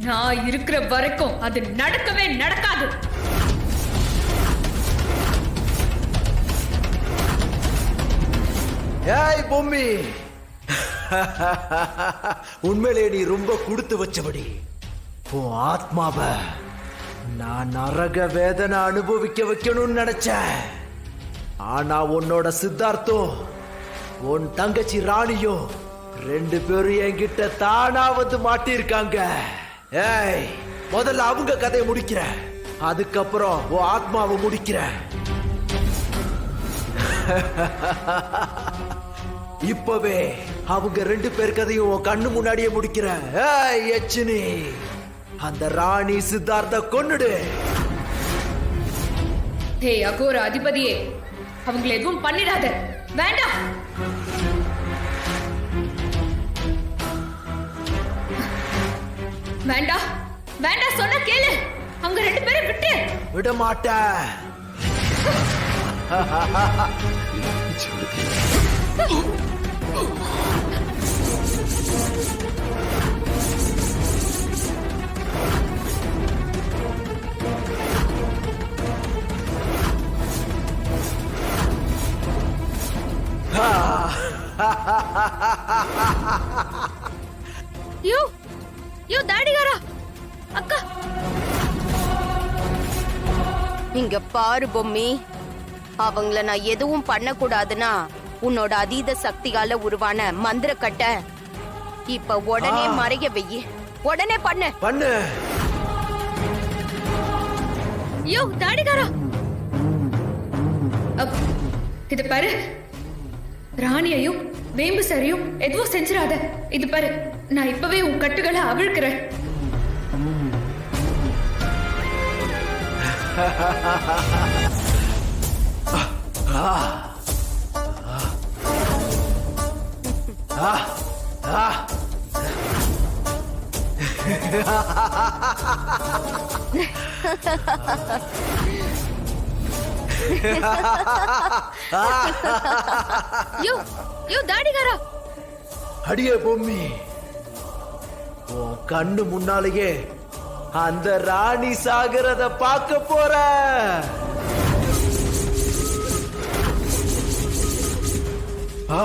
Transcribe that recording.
நான் இருக்கிற வரைக்கும் அது நடக்கவே நடக்காது. ஏய் பொம்மி, உண்மையிலே நீ ரொம்ப கொடுத்து வச்சபடி. உன் ஆத்மாவ நான் நரக வேதனை அனுபவிக்க வைக்கணும்னு நினைச்சேன். ஆனா உன்னோட சித்தார்த்தம் உன் தங்கச்சி ராணியும் 2 பேரும் என்கிட்ட தானா வந்து மாட்டிருக்காங்க. ஏய், முதல்ல அவங்க கதையை முடிக்கிற, அதுக்கப்புறம் உன் ஆத்மாவை முடிக்கிற. இப்பவே அவங்க 2 பேர் கதையும் உன் கண்ணு முன்னாடியே முடிக்கிற. ஏய் யட்சினி, அந்த ராணி சித்தார்த்த கொன்னுடு. ஹே அகோர அதிபதியே, அவங்களை எதுவும் பண்ணிடாத. வேண்டாம். வேண்டாம் வேண்டாம், சொன்ன கேளு. அவங்க 2 பேரும் விட்டு விட மாட்டேன். யோ யோ தாடிகாரா அக்கா, இங்க பாரு பொம்மி, அவங்கள நான் எதுவும் பண்ண கூடாதுன்னா உன்னோட அதீத சக்தியால உருவான மந்திர கட்ட இப்ப உடனே மறைய வெயி. உடனே பண்ணு பண்ணு. யோ தாடிகாரா, இது பாரு, ராணியையும் வேம்பு சரியும் எதுவும் செஞ்சிடாத. இது பாரு, நான் இப்பவே உன் கட்டுகளை அவிழ்க்கிறேன். யோ யோ தாடிகாரா, அடியே பொம்மி, உன் கண்ணு முன்னாலேயே அந்த ராணி சாகரத பார்க்க போற. ஆ